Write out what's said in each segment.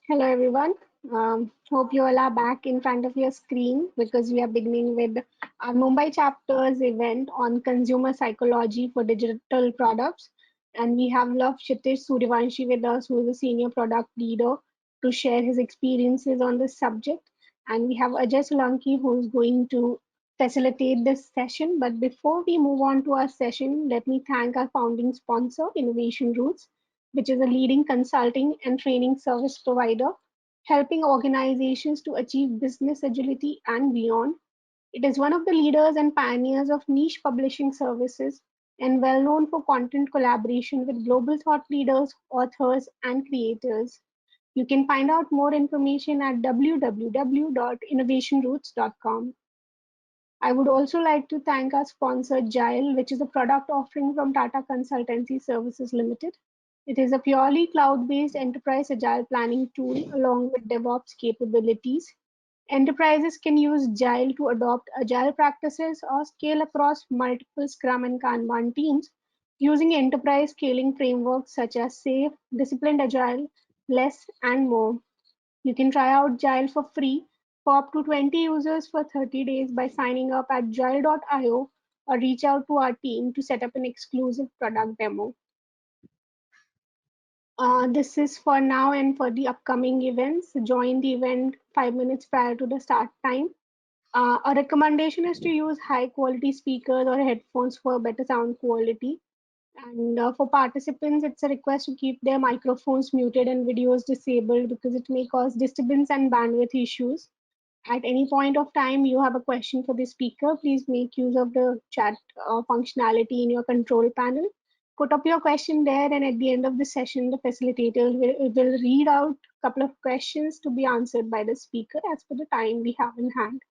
Hello, everyone. Hope you all are back in front of your screen because we are beginning with our Mumbai chapter's event on consumer psychology for digital products. And we have Love Kshitish Suryavanshi with us, who is a senior product leader, to share his experiences on this subject. And we have Ajay Solanki, who is going to facilitate this session. But before we move on to our session, let me thank our founding sponsor, Innovation Roots, which is a leading consulting and training service provider, helping organizations to achieve business agility and beyond. It is one of the leaders and pioneers of niche publishing services and well known for content collaboration with global thought leaders, authors, and creators. You can find out more information at www.innovationroots.com. I would also like to thank our sponsor Agile, which is a product offering from Tata Consultancy Services Limited. It is a purely cloud-based enterprise agile planning tool along with DevOps capabilities. Enterprises can use Agile to adopt agile practices or scale across multiple Scrum and Kanban teams using enterprise scaling frameworks such as SAFe, Disciplined Agile, Less, and more. You can try out Gile for free for up to 20 users for 30 days by signing up at gile.io or reach out to our team to set up an exclusive product demo. This is for now and for the upcoming events. Join the event 5 minutes prior to the start time. A recommendation is to use high quality speakers or headphones for better sound quality. And for participants, it's a request to keep their microphones muted and videos disabled because it may cause disturbance and bandwidth issues. At any point of time you have a question for the speaker, please make use of the chat functionality in your control panel. Put up your question there, and at the end of the session, the facilitator will read out a couple of questions to be answered by the speaker as per the time we have in hand.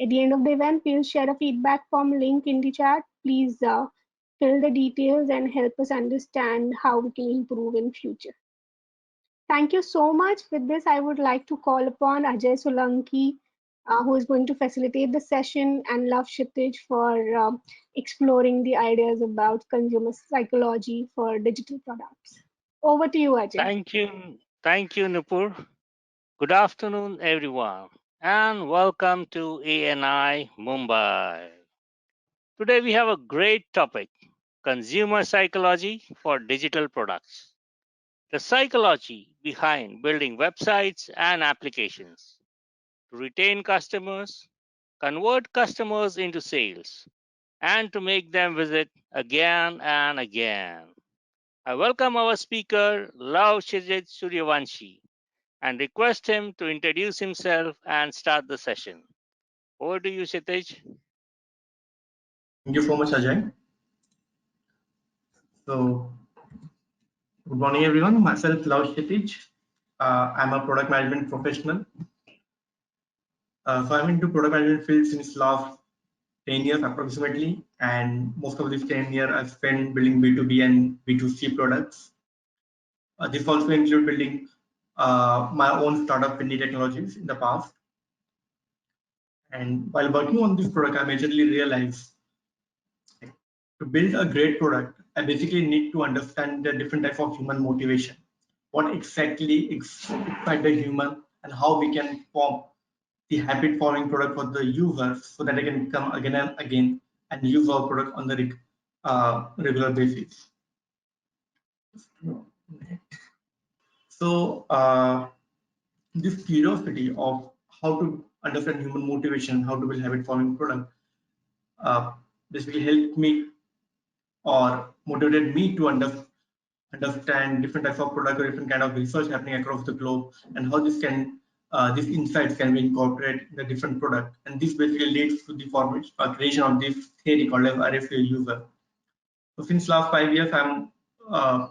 At the end of the event, we'll share a feedback form link in the chat. Please fill the details and help us understand how we can improve in future. Thank you so much. With this, I would like to call upon Ajay Solanki, who is going to facilitate the session, and Love Kshitij for exploring the ideas about consumer psychology for digital products. Over to you, Ajay. Thank you, Nupur. Good afternoon, everyone, and welcome to ANI Mumbai. Today we have a great topic: consumer psychology for digital products. The psychology behind building websites and applications to retain customers, convert customers into sales, and to make them visit again and again. I welcome our speaker, Love Suryavanshi, and request him to introduce himself and start the session. Over to you, Kshitij. Thank you so much, Ajay. So, good morning, everyone. Myself, Love Kshitij. I'm a product management professional. So I'm into product management field since last 10 years approximately, and most of this 10 years I've spent building B2B and B2C products. This also include building my own startup, Windy Technologies, in the past. And while working on this product, I majorly realized to build a great product, I basically need to understand the different type of human motivation. What exactly excites the human and how we can form the habit forming product for the users so that they can come again and again and use our product on the regular basis. So this curiosity of how to understand human motivation, how to build habit forming product, basically helped me or motivated me to understand different types of product or different kind of research happening across the globe and how this can these insights can be incorporated in the different product, and this basically leads to the formation or creation of this theory called as RFA user. So since last 5 years, I'm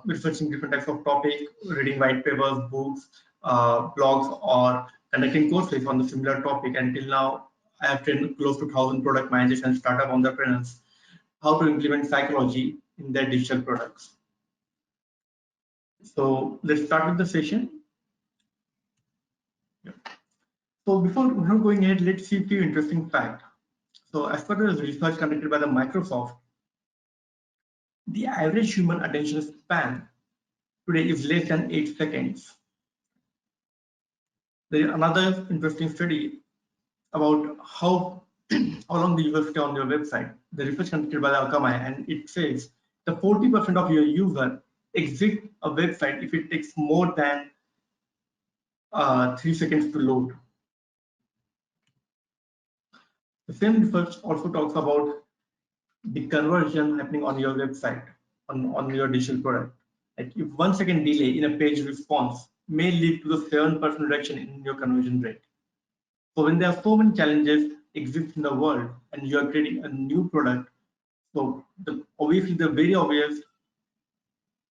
researching different types of topic, reading white papers, books, blogs, or conducting courses on the similar topic. Until now, I have trained close to 1,000 product managers and startup entrepreneurs how to implement psychology in their digital products. So let's start with the session. Yeah. So before going ahead, let's see a few interesting facts. So as per the research conducted by the Microsoft, the average human attention span today is less than 8 seconds. There is another interesting study about how long the users stay on your website. The research conducted by the Akamai, and it says the 40% of your user exit a website if it takes more than 3 seconds to load. The same research also talks about the conversion happening on your website, on your digital product. Like if 1 second delay in a page response may lead to the 7% reduction in your conversion rate. So when there are so many challenges exist in the world and you are creating a new product, so obviously the very obvious,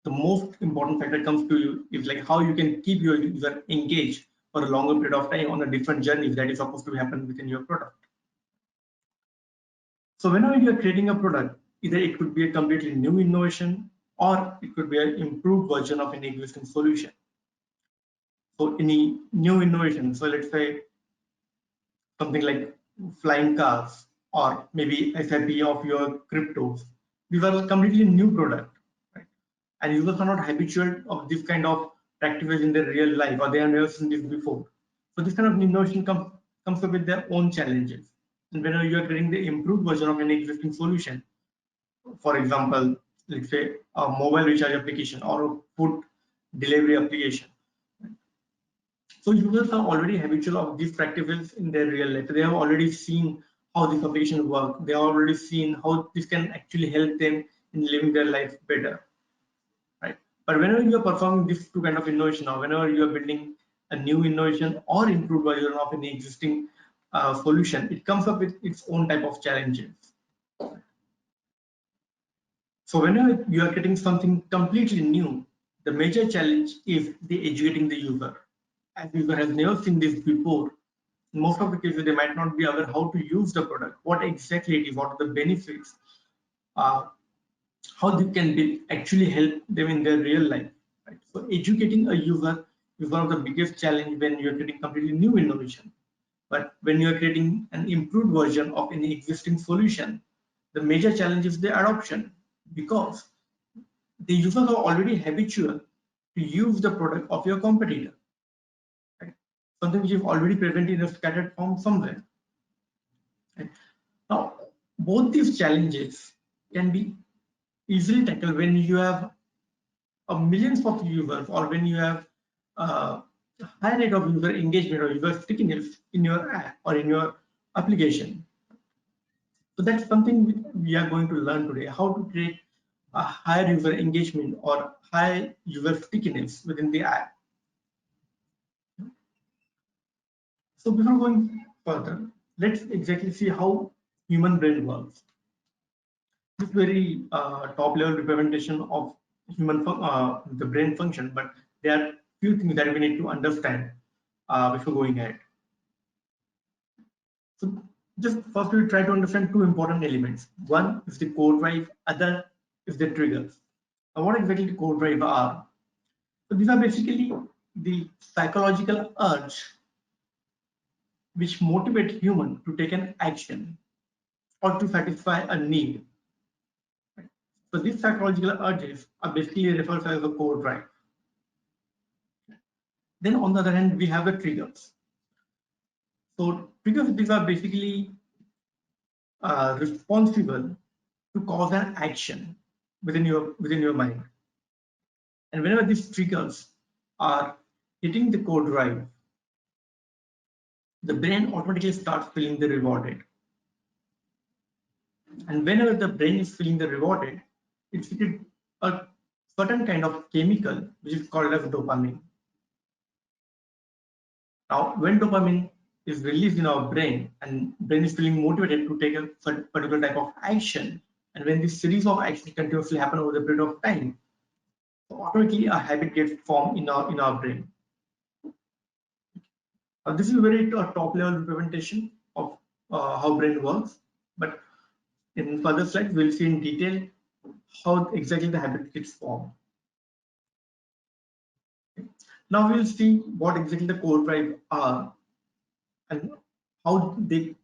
the most important factor comes to you is like how you can keep your user engaged for a longer period of time on a different journey that is supposed to happen within your product. So whenever you are creating a product, either it could be a completely new innovation or it could be an improved version of an existing solution. So any new innovation, so let's say something like flying cars or maybe SIP of your cryptos, these are a completely new product, right? And users are not habitual of this kind of practices in their real life, or they have never seen this before. So this kind of innovation comes up with their own challenges. And whenever you are creating the improved version of an existing solution, for example, let's say a mobile recharge application or a food delivery application. So users are already habitual of these practices in their real life. They have already seen how this application works. They have already seen how this can actually help them in living their life better, right? But whenever you are performing this two kind of innovation, or whenever you are building a new innovation or improved version of an existing solution, it comes up with its own type of challenges. So whenever you are getting something completely new, the major challenge is the educating the user. As user has never seen this before, in most of the cases they might not be aware how to use the product, what exactly it is, what are the benefits, uh, how they can actually help them in their real life. Right? So educating a user is one of the biggest challenge when you're creating completely new innovation. But when you're creating an improved version of any existing solution, the major challenge is the adoption, because the users are already habitual to use the product of your competitor, right? Something which is already present in a scattered form somewhere. Right? Now, both these challenges can be easily tackled when you have millions of users, or when you have a high rate of user engagement or user stickiness in your app or in your application. So that's something we are going to learn today, how to create a higher user engagement or high user stickiness within the app. So before going further, let's exactly see how human brain works. This is very top level representation of the brain function, but there are few things that we need to understand before going ahead. So just first we try to understand two important elements. One is the core drive, other is the triggers. Now what exactly the core drive are? So these are basically the psychological urge which motivate human to take an action or to satisfy a need. So these psychological urges are basically referred to as the core drive. Then on the other hand, we have the triggers. So triggers, these are basically responsible to cause an action within your mind. And whenever these triggers are hitting the core drive, the brain automatically starts feeling the rewarded. And whenever the brain is feeling the rewarded, it's secreted a certain kind of chemical which is called as dopamine. Now, when dopamine is released in our brain and brain is feeling motivated to take a particular type of action, and when this series of actions continuously happen over the period of time, so automatically a habit gets formed in our brain. This is a very top level representation of how brain works, but in further slides we'll see in detail how exactly the habit gets formed. Now we'll see what exactly the core drive are and how they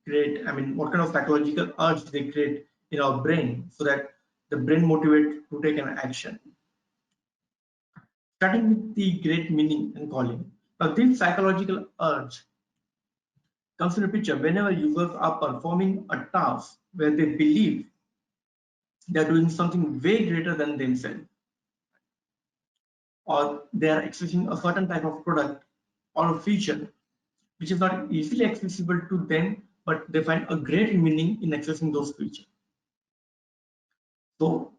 create, what kind of psychological urge they create in our brain so that the brain motivates to take an action. Starting with the great meaning and calling. Now, this psychological urge comes in a picture whenever users are performing a task where they believe they are doing something way greater than themselves, or they are accessing a certain type of product or a feature which is not easily accessible to them, but they find a great meaning in accessing those features. So,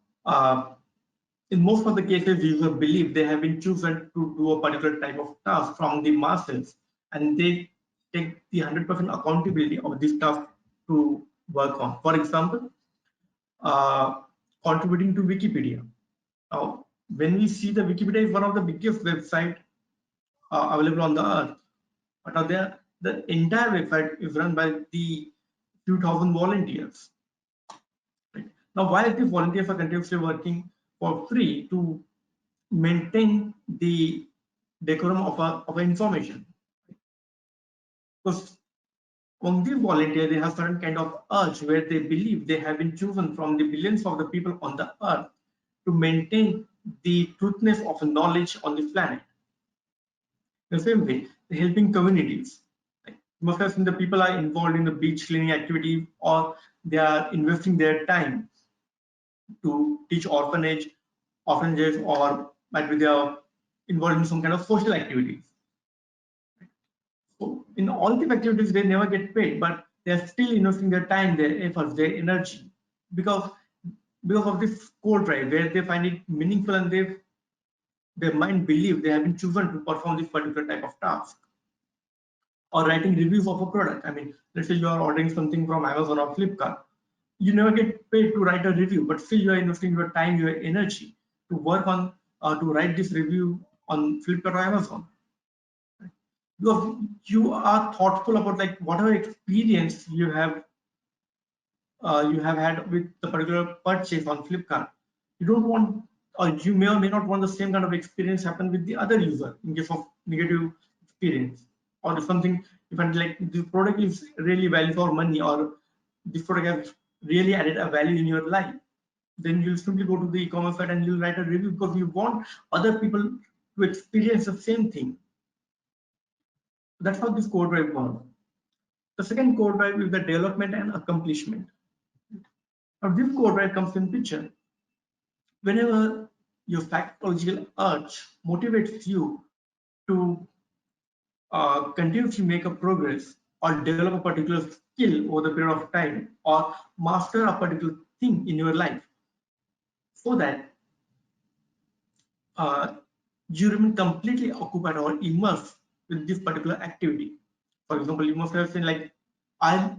in most of the cases, users believe they have been chosen to do a particular type of task from the masses, and they take the 100% accountability of this task to work on. For example, uh, contributing to Wikipedia. Now, when we see the Wikipedia is one of the biggest websites available on the earth, but now there, the entire website is run by the few thousand volunteers. Right? Now, why these volunteers are continuously working for free to maintain the decorum of information? Because among these volunteers, they have certain kind of urge where they believe they have been chosen from the billions of the people on the earth to maintain the truthness of knowledge on this planet. The same way, helping communities. Like, most of the people are involved in the beach cleaning activity, or they are investing their time to teach orphanages, or might be they are involved in some kind of social activities. So in all these activities, they never get paid, but they are still investing their time, their efforts, their energy, because because of this core drive where they find it meaningful, and their mind believe they have been chosen to perform this particular type of task. Or writing reviews of a product. I mean, let's say you are ordering something from Amazon or Flipkart. You never get paid to write a review, but still you are investing your time, your energy to work on to write this review on Flipkart or Amazon. Because you are thoughtful about like whatever experience you have had with the particular purchase on Flipkart. You don't want, or you may or may not want the same kind of experience happen with the other user in case of negative experience. Or if something, if I like this product is really value for money, or this product has really added a value in your life, then you'll simply go to the e-commerce site and you'll write a review because you want other people to experience the same thing. That's how this core drive works. The second core drive is the development and accomplishment. Now this core drive comes in picture whenever your psychological urge motivates you to continuously make a progress or develop a particular skill over the period of time, or master a particular thing in your life, so that uh, you remain completely occupied or immersed with this particular activity. For example, you must have seen like I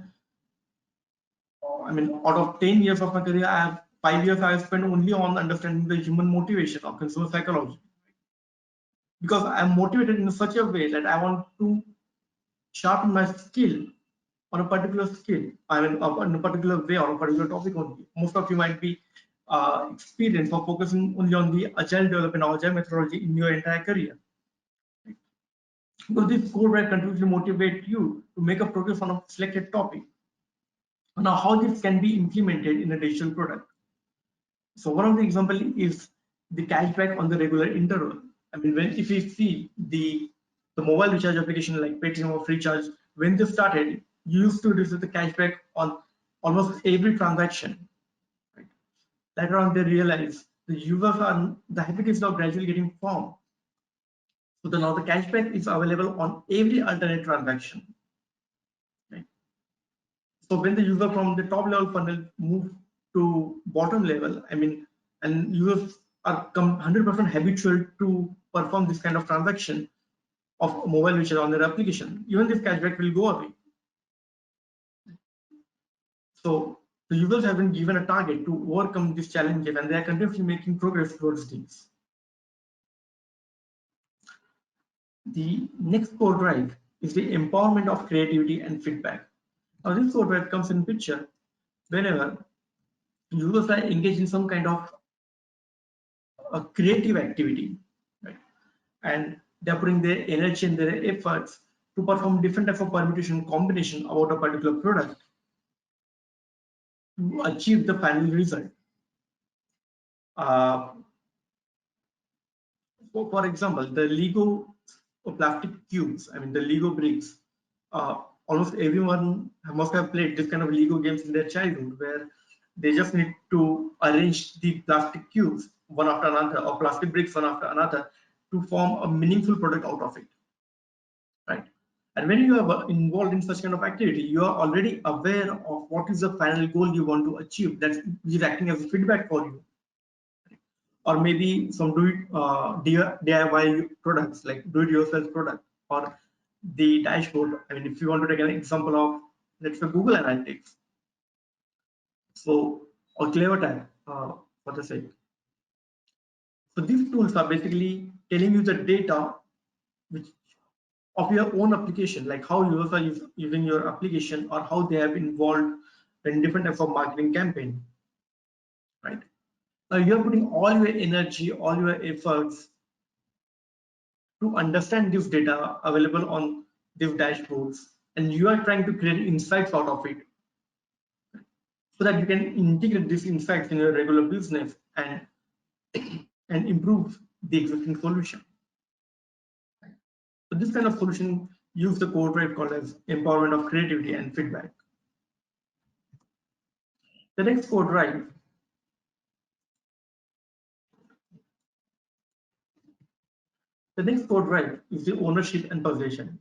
mean, out of 10 years of my career, I have 5 years I have spent only on understanding the human motivation of consumer psychology, because I'm motivated in such a way that I want to sharpen my skill on a particular skill. I mean, on a particular way or a particular topic only. Most of you might be experienced or focusing only on the agile development or agile methodology in your entire career. Because this core drive continuously motivate you to make a progress on a selected topic. Now, how this can be implemented in a digital product? So one of the example is the cashback on the regular interval. I mean, when if we see the mobile recharge application like Paytm or Freecharge, when they started, you used to receive the cashback on almost every transaction. Right? Later on, they realized the habit is now gradually getting formed. So now the cashback is available on every alternate transaction. Right? So when the user from the top level funnel move to bottom level, I mean, and users are 100% habitual to perform this kind of transaction of mobile recharge on their application, even this cashback will go away. So the users have been given a target to overcome these challenges, and they are continuously making progress towards these. The next core drive is the empowerment of creativity and feedback. Now this core drive comes in picture whenever users are engaged in some kind of a creative activity, right? And they're putting their energy and their efforts to perform different type of permutation combination about a particular product to achieve the final result. For example, the Lego plastic cubes. I mean, the Lego bricks. Almost everyone must have played this kind of Lego games in their childhood, where they just need to arrange the plastic cubes one after another, or plastic bricks one after another, to form a meaningful product out of it, right? And when you are involved in such kind of activity, you are already aware of what is the final goal you want to achieve. That is acting as a feedback for you. Or maybe some DIY products, like do-it-yourself product, or the dashboard. I mean, if you want to take an example of, let's say, Google Analytics, so, or Clever Tag, for the sake. So these tools are basically telling you the data which of your own application, like how users are using your application, or how they have involved in different types of marketing campaign, right? Now you're putting all your energy, all your efforts to understand this data available on these dashboards, and you are trying to create insights out of it, so that you can integrate these insights in your regular business and improve the existing solution. So this kind of solution use the core drive called as empowerment of creativity and feedback. The next core drive is the ownership and possession.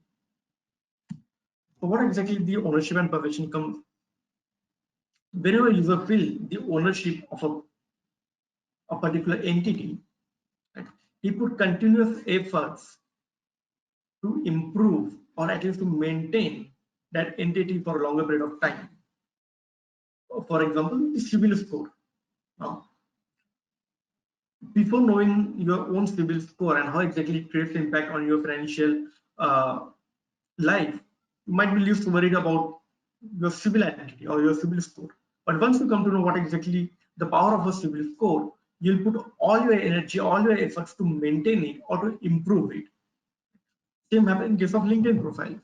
So what exactly the ownership and possession comes? Whenever user feel the ownership of a particular entity, right, he put continuous efforts to improve, or at least to maintain, that entity for a longer period of time. For example, the CIBIL score. Now, before knowing your own CIBIL score and how exactly it creates impact on your financial life, you might be least worried about your CIBIL identity or your CIBIL score. But once you come to know what exactly the power of a CIBIL score, you'll put all your energy, all your efforts to maintain it or to improve it. Same happens in case of LinkedIn profile.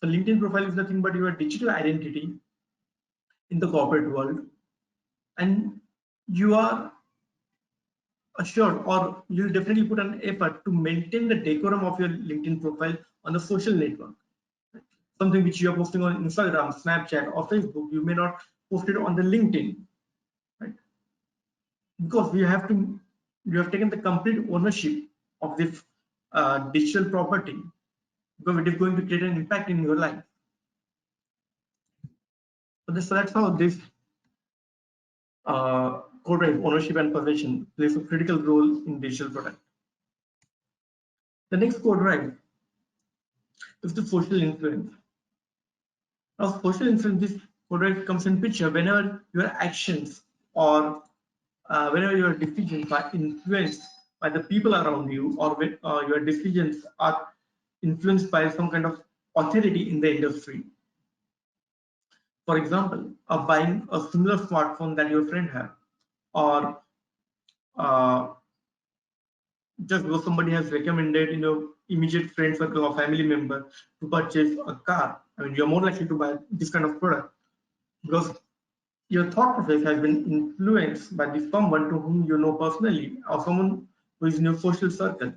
So LinkedIn profile is nothing but your digital identity in the corporate world, and you are assured, or you'll definitely put an effort to maintain the decorum of your LinkedIn profile on the social network. Something which you are posting on Instagram, Snapchat, or Facebook, you may not post it on the LinkedIn, right? Because you have taken the complete ownership of this digital property, because it is going to create an impact in your life. So that's how this core drive, ownership and possession, plays a critical role in digital product. The next core drive is the social influence. Now, social influence, this core drive comes in picture whenever your actions, or whenever your decisions are influenced by the people around you, or when your decisions are influenced by some kind of authority in the industry. For example, buying a similar smartphone that your friend has, or just because somebody has recommended in your immediate friend circle or family member to purchase a car. I mean, you're more likely to buy this kind of product because your thought process has been influenced by this someone to whom you know personally, or someone who is in your social circle.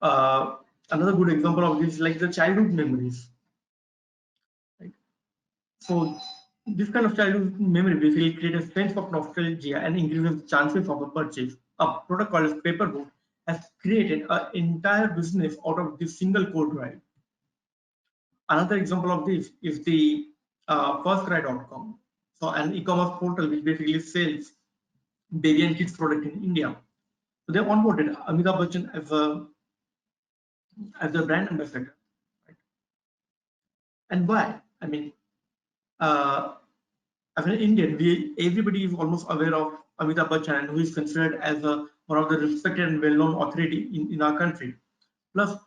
Another good example of this is like the childhood memories. Right? So this kind of childhood memory basically creates a sense of nostalgia and increases the chances of a purchase. A product called as Paperboard has created an entire business out of this single core drive. Another example of this is the firstcry.com. So an e-commerce portal which basically sells baby and kids product in India. So they onboarded Amitabh Bachchan as a brand ambassador. Right? And why? I mean, as an Indian, everybody is almost aware of Amitabh Bachchan, who is considered as one of the respected and well-known authority in our country. Plus,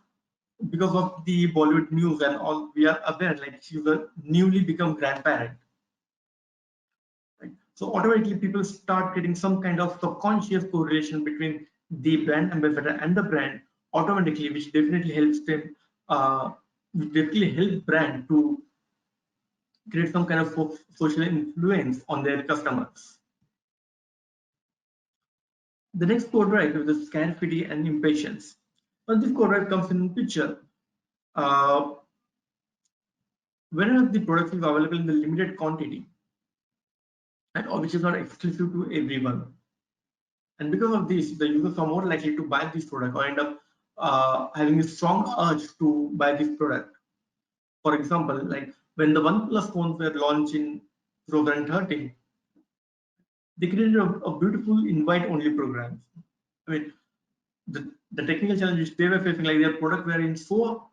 because of the Bollywood news and all, we are aware like she's a newly become grandparent. Right? So automatically people start getting some kind of subconscious correlation between the brand ambassador and the brand automatically, which definitely helps them, which definitely help brand to create some kind of social influence on their customers. The next core drive is the scarcity and impatience. When this code drive comes in picture, uh, whenever the product is available in the limited quantity, and or which is not exclusive to everyone, and because of this, the users are more likely to buy this product or end up having a strong urge to buy this product. For example, like when the OnePlus phones were launched in 2013, they created a beautiful invite-only program. I mean, the technical challenges they were facing, like their product were in so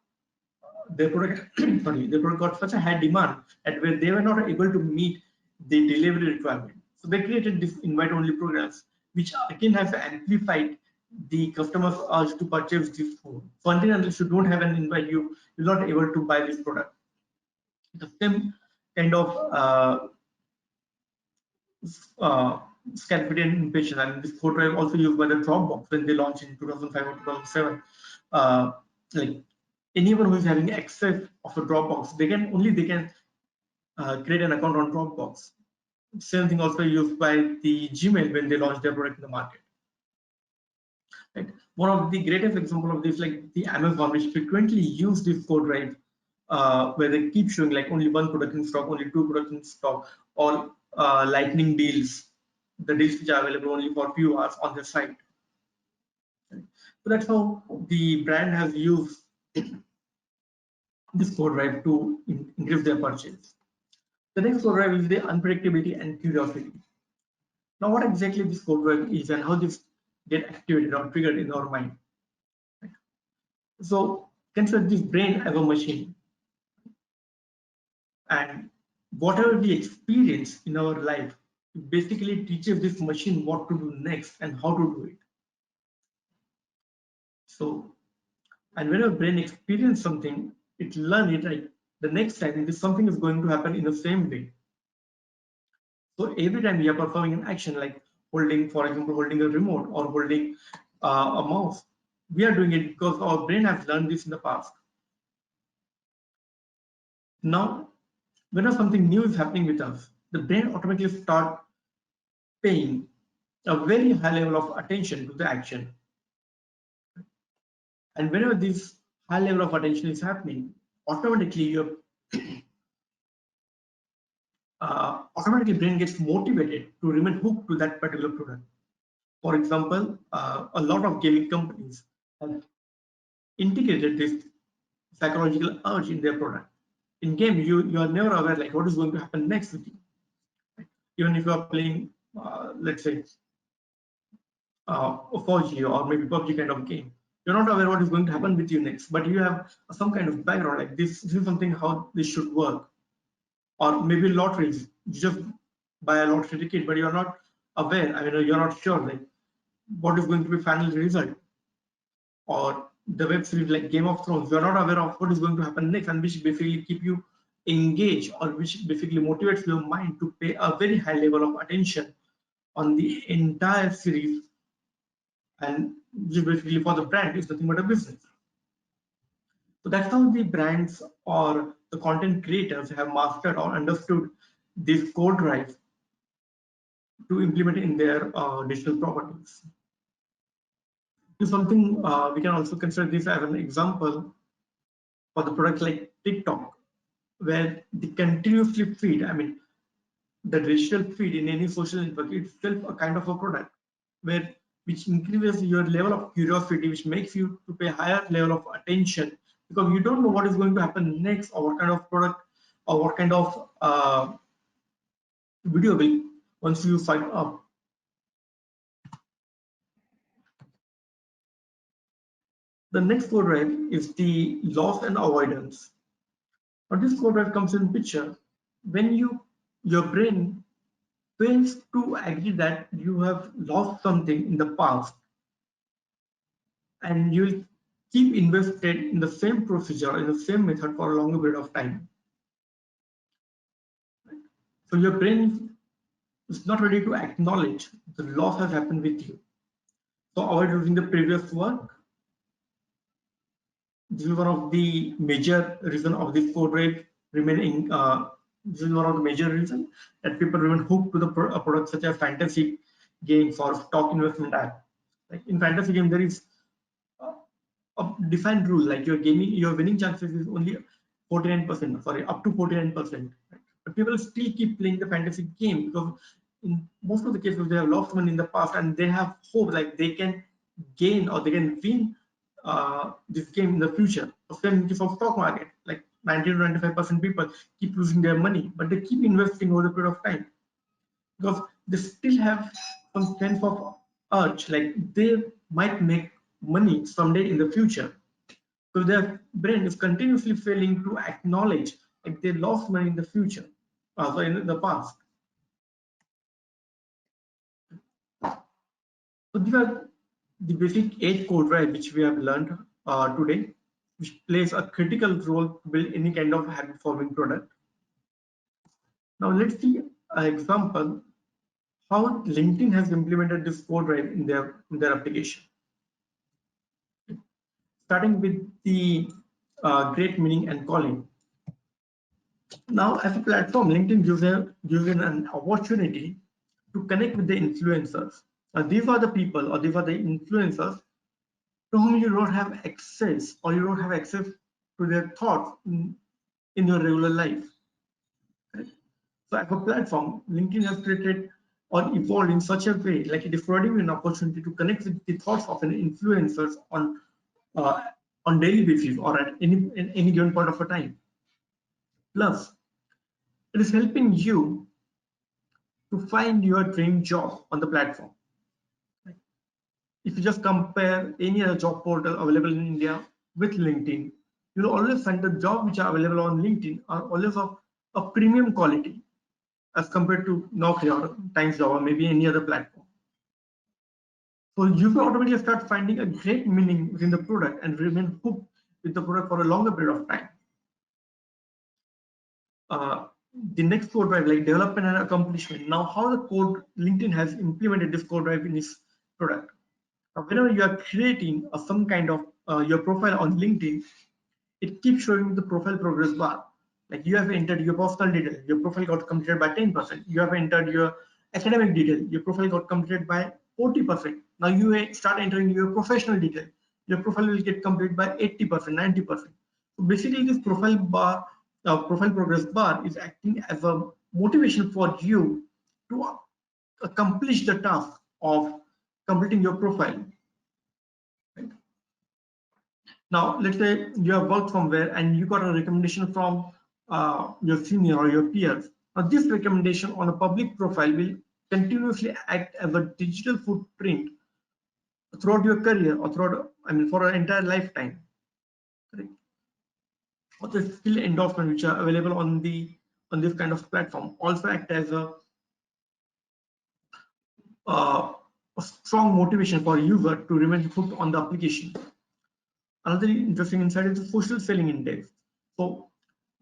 their product sorry, their product got such a high demand at where they were not able to meet the delivery requirement. So they created this invite-only programs, which again has amplified the customer's urge to purchase this phone. So unless you don't have an invite, you're not able to buy this product. The same kind of uh, scaffolding impatient. And this code drive also used by the Dropbox when they launched in 2005 or 2007. Like anyone who is having access of a Dropbox, they can create an account on Dropbox. Same thing also used by the Gmail when they launched their product in the market. Right. One of the greatest example of this, like the Amazon, which frequently use this code drive, where they keep showing like only one product in stock, only two products in stock, or lightning deals, the deals which are available only for a few hours on their site. Right. So that's how the brand has used this code drive to increase their purchase. The next code drive is the unpredictability and curiosity. Now, what exactly this code drive is and how this get activated or triggered in our mind. Right. So consider this brain as a machine, and whatever we experience in our life, it basically teaches this machine what to do next and how to do it. So, and when our brain experiences something, it learns it like the next time this something is going to happen in the same way. So every time we are performing an action like holding, for example, holding a remote or holding a mouse, we are doing it because our brain has learned this in the past. Now, whenever something new is happening with us, the brain automatically start paying a very high level of attention to the action. And whenever this high level of attention is happening, automatically your automatically brain gets motivated to remain hooked to that particular product. For example, a lot of gaming companies have integrated this psychological urge in their product. In game, you are never aware like what is going to happen next with you. Even if you are playing, let's say, a 4G or maybe PUBG kind of game, you're not aware what is going to happen with you next, but you have some kind of background like this is something how this should work. Or maybe lotteries, you just buy a lottery ticket, but you're not aware. I mean, you're not sure like what is going to be final result. Or the web series like Game of Thrones, you're not aware of what is going to happen next, and which basically keep you engaged or which basically motivates your mind to pay a very high level of attention on the entire series, and which basically for the brand is nothing but a business. So that's how the brands or the content creators have mastered or understood this code drive to implement in their digital properties. This is something we can also consider this as an example for the product like TikTok, where the continuously feed, I mean, the digital feed in any social network itself a kind of a product where which increases your level of curiosity, which makes you to pay higher level of attention because you don't know what is going to happen next or what kind of product or what kind of video will once you sign up. The next code drive is the loss and avoidance. Now this code drive comes in picture when your brain fails to agree that you have lost something in the past and you will keep invested in the same procedure in the same method for a longer period of time. So your brain is not ready to acknowledge the loss has happened with you. So avoid using the previous work. This is one of the major reason of this code rate remaining. This is one of the major reasons that people remain hooked to the products such as fantasy games or stock investment app. Like in fantasy game, there is a defined rule, like your winning chances is only 49%, sorry, up to 49%. Right? But people still keep playing the fantasy game because in most of the cases they have lost money in the past and they have hope like they can gain or they can win this game in the future. The same case of stock market, like 90 to 95% people keep losing their money, but they keep investing over the period of time because they still have some sense of urge, like they might make money someday in the future. So their brain is continuously failing to acknowledge like they lost money in the future, so in the past. So these are the basic 8 core drive which we have learned today, which plays a critical role to build any kind of habit forming product. Now let's see an example how LinkedIn has implemented this core drive in their application. Starting with the great meaning and calling. Now, as a platform, LinkedIn gives an opportunity to connect with the influencers. These are the people or these are the influencers to whom you don't have access or you don't have access to their thoughts in your regular life. Right? So as a platform, LinkedIn has created or evolved in such a way, like it is providing you an opportunity to connect with the thoughts of an influencers uh, on daily basis or at any given point of a time. Plus, it is helping you to find your dream job on the platform. If you just compare any other job portal available in India with LinkedIn, you'll always find the jobs which are available on LinkedIn are always of a premium quality as compared to Naukri or Times Job or maybe any other platform. So you will automatically start finding a great meaning within the product and remain hooked with the product for a longer period of time. The next core drive, like development and accomplishment. Now, how the code LinkedIn has implemented this core drive in its product. Now, whenever you are creating some kind of your profile on LinkedIn, it keeps showing the profile progress bar. Like you have entered your personal detail, your profile got completed by 10%. You have entered your academic detail, your profile got completed by 40%. Now you start entering your professional detail, your profile will get completed by 80%, 90%. So basically, this profile bar, profile progress bar, is acting as a motivation for you to accomplish the task of completing your profile. Right? Now, let's say you have worked somewhere and you got a recommendation from your senior or your peers. Now, this recommendation on a public profile will continuously act as a digital footprint throughout your career or throughout, I mean, for an entire lifetime. Correct? Or the skill endorsement which are available on this kind of platform also act as uh, a strong motivation for a user to remain hooked on the application. Another interesting insight is the social selling index. So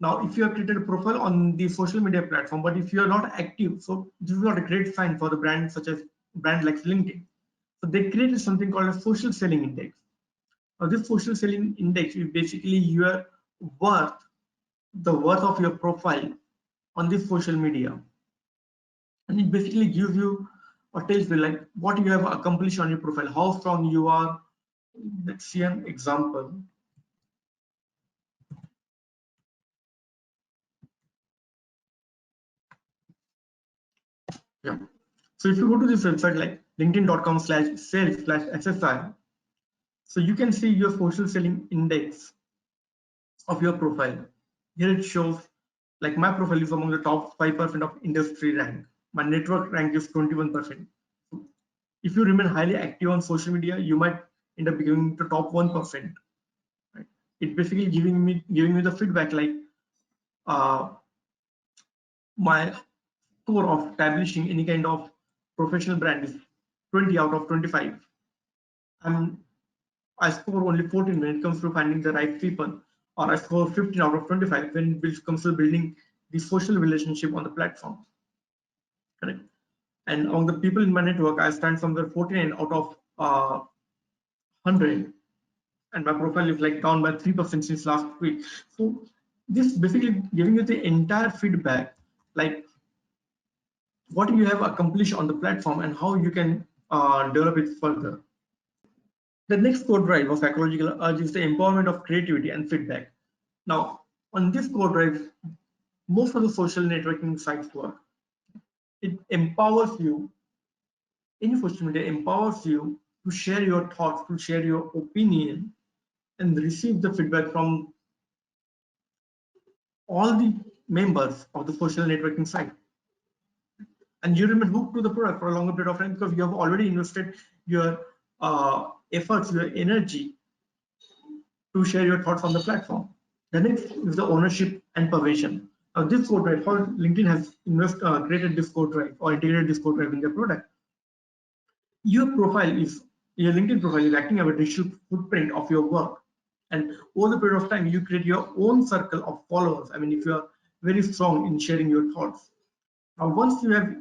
now, if you have created a profile on the social media platform, but if you are not active, so this is not a great sign for the brand such as brand like LinkedIn. So they created something called a social selling index. Now, this social selling index is basically your worth, the worth of your profile on this social media, and it basically gives you or tells you like what you have accomplished on your profile, how strong you are. Let's see an example. Yeah. So if you go to this website like linkedin.com/sales/SSI, so you can see your social selling index of your profile. Here it shows like my profile is among the top 5% of industry rank. My network rank is 21%. If you remain highly active on social media, you might end up becoming the top 1%. Right? It basically giving me the feedback like my score of establishing any kind of professional brand is 20 out of 25. I score only 14 when it comes to finding the right people, or I score 15 out of 25 when it comes to building the social relationship on the platform. Correct. And among the people in my network, I stand somewhere 49 out of 100, and my profile is like down by 3% since last week. So this basically giving you the entire feedback, like what you have accomplished on the platform and how you can develop it further. The next core drive of psychological urge is the empowerment of creativity and feedback. Now, on this core drive, most of the social networking sites work. It empowers you, any social media empowers you to share your thoughts, to share your opinion, and receive the feedback from all the members of the social networking site. And you remain hooked to the product for a longer period of time because you have already invested your efforts, your energy to share your thoughts on the platform. The next is the ownership and permission. Now, this code drive, how LinkedIn has created this code drive or integrated this code drive in their product. Your LinkedIn profile is acting as a digital footprint of your work. And over the period of time, you create your own circle of followers. I mean, if you are very strong in sharing your thoughts. Now, once you have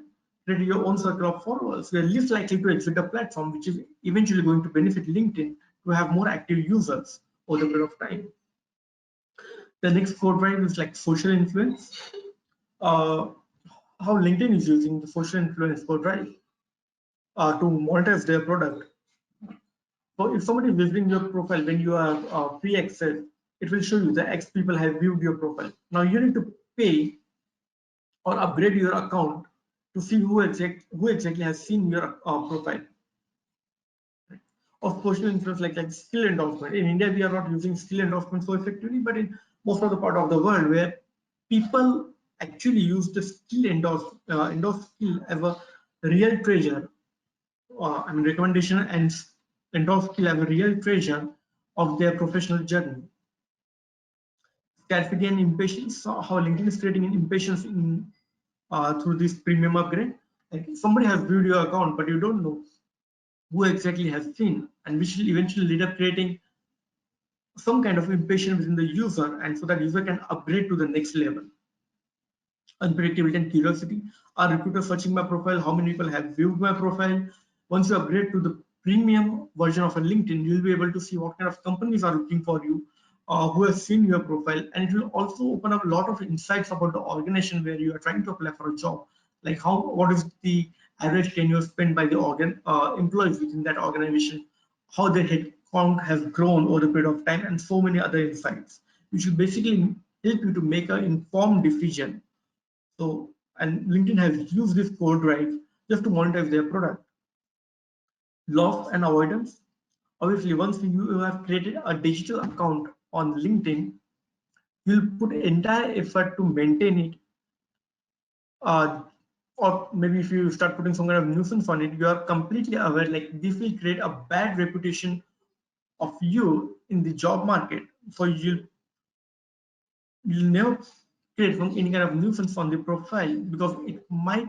created your own circle of followers, you are least likely to exit the platform, which is eventually going to benefit LinkedIn to have more active users over the period of time. The next code drive is like social influence. How LinkedIn is using the social influence code drive to monetize their product. So if somebody is visiting your profile when you are free access, it will show you that X people have viewed your profile. Now you need to pay or upgrade your account to see who exactly has seen your profile. Of social influence like skill endorsement. In India, we are not using skill endorsement so effectively, but in most of the part of the world where people actually use the skill endorse skill as a real treasure. I mean, recommendation and endorse skill as a real treasure of their professional journey. Scarcity and impatience. How LinkedIn is creating an impatience in through this premium upgrade. Like somebody has viewed your account, but you don't know who exactly has seen, and which will eventually lead up creating some kind of impatience within the user, and so that user can upgrade to the next level. Unpredictability and curiosity. Are recruiters searching my profile? How many people have viewed my profile? Once you upgrade to the premium version of a LinkedIn, you'll be able to see what kind of companies are looking for you, who has seen your profile, and it will also open up a lot of insights about the organization where you are trying to apply for a job, like what is the average tenure spent by the employees within that organization, how their head count has grown over the period of time, and so many other insights, which will basically help you to make an informed decision. So, and LinkedIn has used this code drive just to monetize their product. Loss and avoidance. Obviously, once you have created a digital account on LinkedIn, you'll put entire effort to maintain it. Or maybe if you start putting some kind of nuisance on it, you are completely aware like this will create a bad reputation of you in the job market. So you'll never create some any kind of nuisance on the profile because it might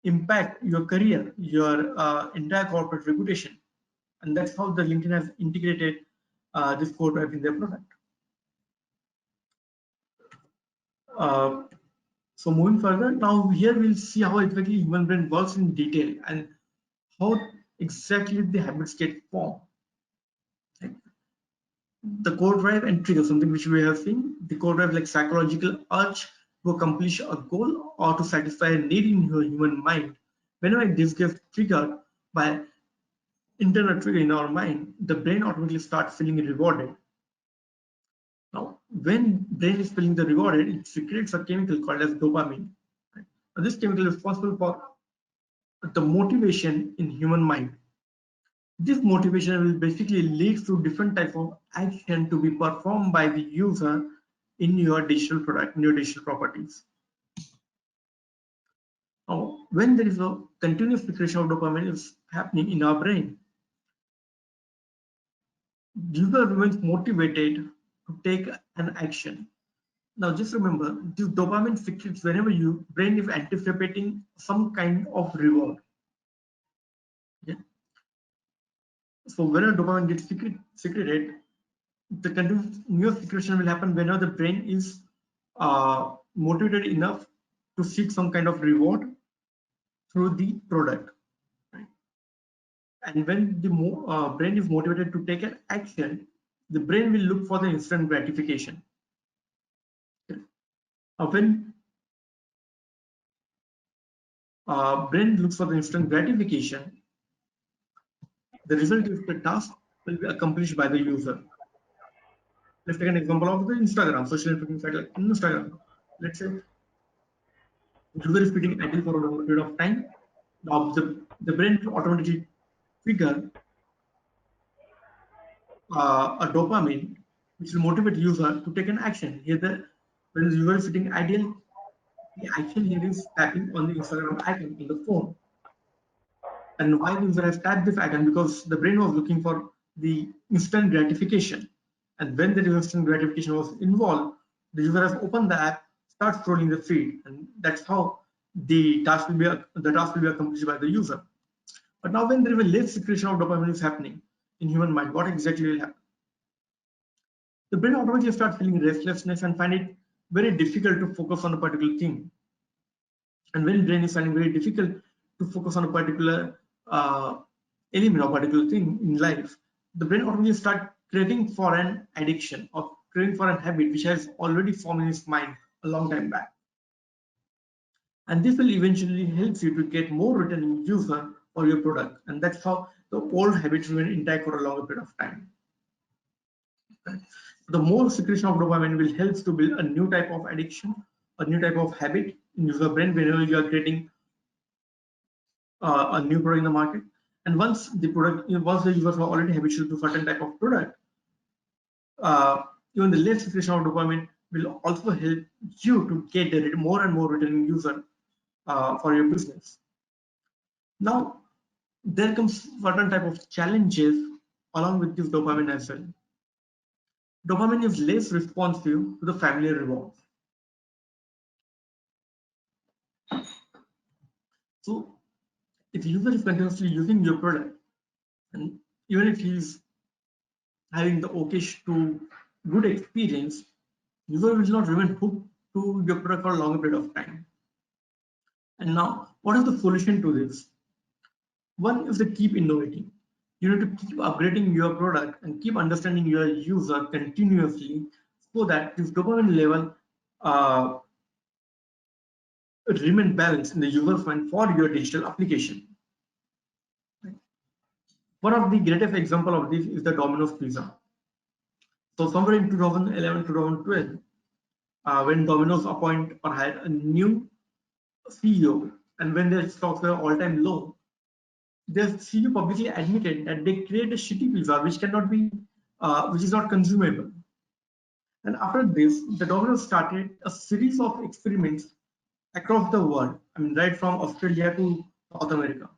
impact your career, your entire corporate reputation. And that's how the LinkedIn has integrated this code drive in their product. Uh, so moving further, now here we'll see how exactly human brain works in detail and how exactly the habits get formed. The code drive and trigger, something which we have seen. The code drive like psychological urge to accomplish a goal or to satisfy a need in your human mind. Whenever this gets triggered by internal trigger in our mind, the brain automatically starts feeling rewarded. Now, when brain is feeling the rewarded, it secretes a chemical called as dopamine. Right? Now, this chemical is responsible for the motivation in human mind. This motivation will basically lead to different type of action to be performed by the user in your digital product, in your digital properties. Now, when there is a continuous secretion of dopamine is happening in our brain, user remains motivated to take an action. Now, just remember, this dopamine secretes whenever your brain is anticipating some kind of reward. Yeah. So, whenever dopamine gets secreted, the continuous secretion will happen whenever the brain is motivated enough to seek some kind of reward through the product. Right? And when the brain is motivated to take an action, the brain will look for the instant gratification. Okay? When brain looks for the instant gratification, the result is the task will be accomplished by the user. Let's take an example of the Instagram, social networking site like Instagram. Let's say user is feeding idle for a long period of time. Now the brain will automatically trigger a dopamine which will motivate user to take an action. Here when the user is sitting idle, the action here is tapping on the Instagram icon in the phone. And why the user has tapped this icon? Because the brain was looking for the instant gratification. And when the instant gratification was involved, the user has opened the app, start scrolling the feed, and that's how the task will be accomplished by the user. But now when there is a less secretion of dopamine is happening in human mind, what exactly will happen? The brain automatically starts feeling restlessness and find it very difficult to focus on a particular thing. And when brain is finding very difficult to focus on a particular element or particular thing in life, the brain automatically start craving for an addiction or craving for a habit which has already formed in its mind a long time back. And this will eventually help you to get more returning user for your product. And that's how the old habits remain intact for a longer period of time. The more secretion of dopamine will help to build a new type of addiction, a new type of habit in user brain whenever you are creating a new product in the market. And once the users are already habitual to certain type of product, even the less secretion of dopamine will also help you to get more and more returning user for your business. Now, there comes certain type of challenges along with this dopamine as well. Dopamine is less responsive to the familiar rewards. So if the user is continuously using your product, and even if he's having the okayish to good experience, user will not remain hooked to your product for a longer period of time. And now, what is the solution to this? One is to keep innovating. You need to keep upgrading your product and keep understanding your user continuously so that this dopamine level uh, remain balanced in the user's mind for your digital application. One of the greatest example of this is the Domino's Pizza. So somewhere in 2011, 2012, when Domino's appoint or hire a new CEO, and when their stocks were all-time low, their CEO publicly admitted that they create a shitty pizza which is not consumable. And after this, the Domino's started a series of experiments across the world. I mean, right from Australia to South America,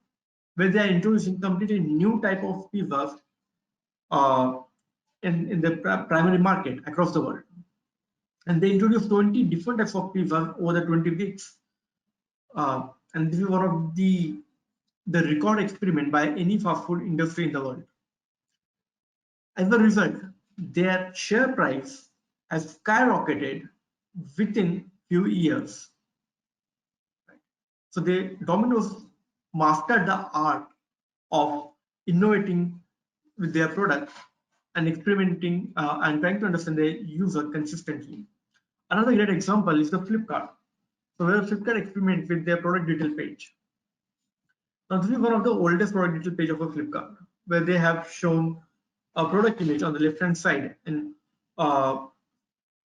where they are introducing completely new type of pizzas uh, in the primary market across the world. And they introduced 20 different types of pizzas over the 20 weeks. And this is one of the record experiment by any fast food industry in the world. As a result, their share price has skyrocketed within few years. So Domino's mastered the art of innovating with their product and experimenting and trying to understand their user consistently. Another great example is the Flipkart. So where Flipkart experiment with their product detail page. Now this is one of the oldest product detail page of a Flipkart, where they have shown a product image on the left hand side and a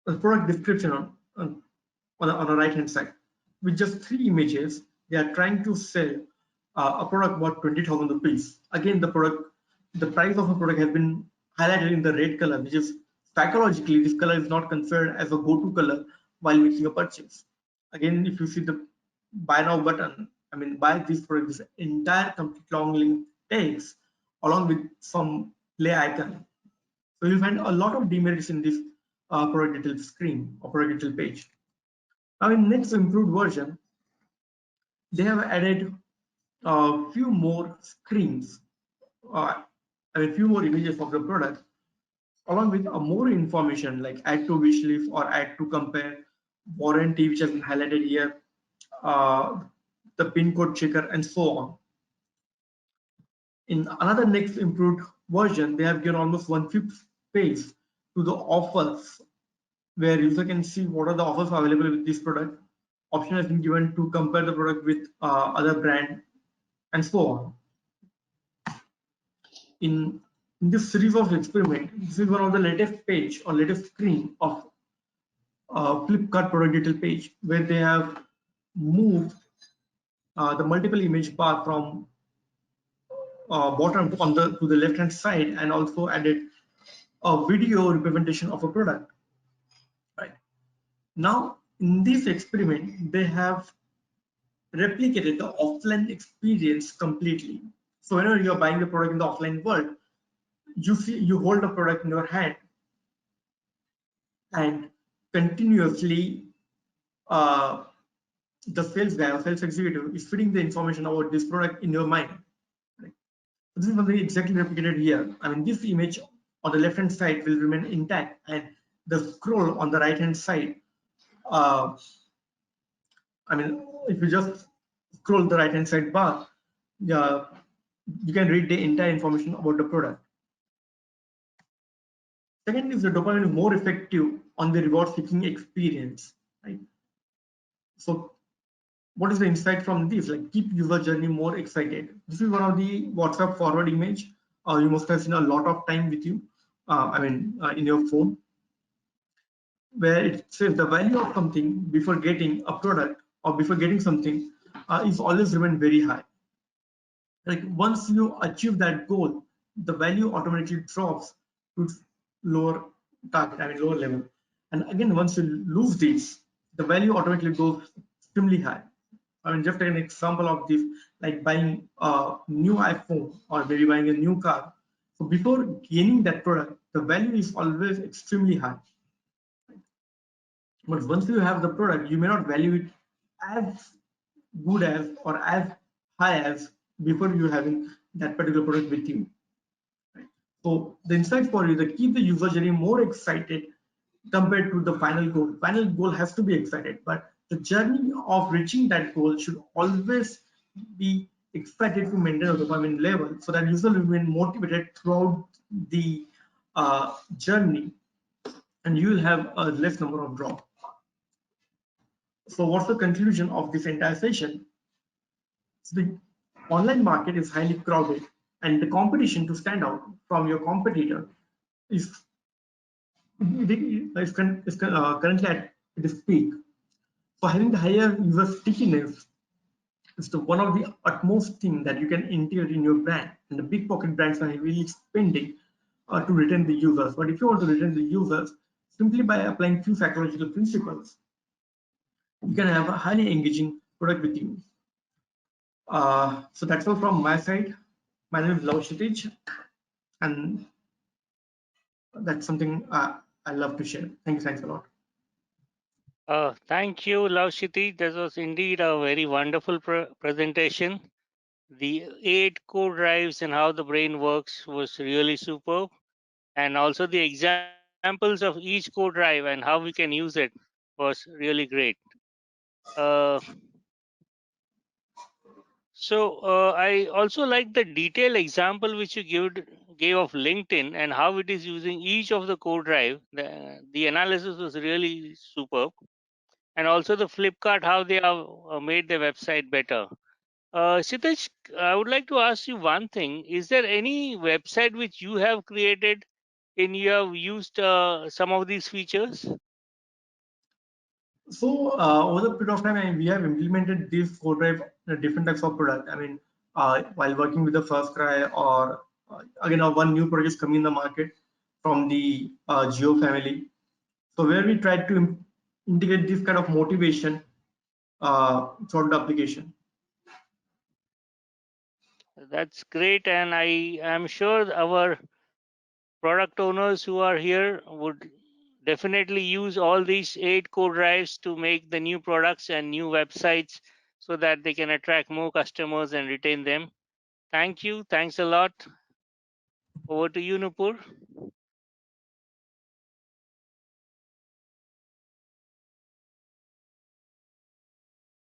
product description on the right hand side. With just 3 images, they are trying to sell a product worth 20,000 rupees. Again, the price of a product has been highlighted in the red color, which is psychologically this color is not considered as a go-to color while making a purchase. Again, if you see the buy now button, I mean buy this product, this entire complete long link text along with some play icon. So you'll find a lot of demerits in this product detail screen or product detail page. Now in next improved version, they have added a few more screens, a few more images of the product, along with more information like add to wish list or add to compare, warranty which has been highlighted here, the pin code checker, and so on. In another next improved version, they have given almost 1/5 page to the offers, where user can see what are the offers available with this product. Option has been given to compare the product with other brand and so on. In In this series of experiments, this is one of the latest page or latest screen of Flipkart product detail page where they have moved the multiple image bar from bottom on the to the left hand side and also added a video representation of a product. Right now, in this experiment, they have replicated the offline experience completely. So whenever you are buying the product in the offline world, you hold the product in your hand and continuously uh, the sales guy or sales executive is feeding the information about this product in your mind. Right? This is something exactly replicated here. I mean, this image on the left hand side will remain intact, and the scroll on the right hand side. Uh, I mean, if you just scroll the right hand side bar, yeah, you can read the entire information about the product. Second is the dopamine is more effective on the reward seeking experience. Right? So what is the insight from this? Like, keep user journey more excited. This is one of the WhatsApp forward image. You must have seen a lot of time with you. In your phone, where it says the value of something before getting a product or before getting something is always remain very high. Like once you achieve that goal, the value automatically drops to lower target, lower level. And again, once you lose this, the value automatically goes extremely high. I mean, just an example of this, like buying a new iPhone or maybe buying a new car. So before gaining that product, the value is always extremely high. But once you have the product, you may not value it as good as or as high as before you having that particular product with you. Right? So the insight for you is to keep the user journey more excited compared to the final goal. Final goal has to be excited, but the journey of reaching that goal should always be excited to maintain a dopamine level so that user will remain motivated throughout the journey, and you will have a less number of drop. So what's the conclusion of this entire session? So the online market is highly crowded, and the competition to stand out from your competitor is, currently at its peak. So having the higher user stickiness is one of the utmost thing that you can integrate in your brand. And the big pocket brands are really spending to retain the users. But if you want to retain the users, simply by applying few psychological principles, you can have a highly engaging product with you. So that's all from my side. My name is Lav Shitij, and that's something I love to share. Thank you. Thanks a lot. Thank you, Laushiti. This was indeed a very wonderful presentation. The 8 core drives and how the brain works was really superb. And also the examples of each core drive and how we can use it was really great. Uh, I also like the detailed example which you gave of LinkedIn and how it is using each of the core drive. The analysis was really superb. And also the Flipkart, how they have made their website better. Sitesh, I would like to ask you one thing. Is there any website which you have created and you have used some of these features? So over the period of time, we have implemented this code drive different types of product. While working with the first cry or again, one new product is coming in the market from the Geo family. So where we try to integrate this kind of motivation throughout the application. That's great. And I am sure our product owners who are here would definitely use all these 8 core drives to make the new products and new websites so that they can attract more customers and retain them. Thank you. Thanks a lot. Over to you, Nupur.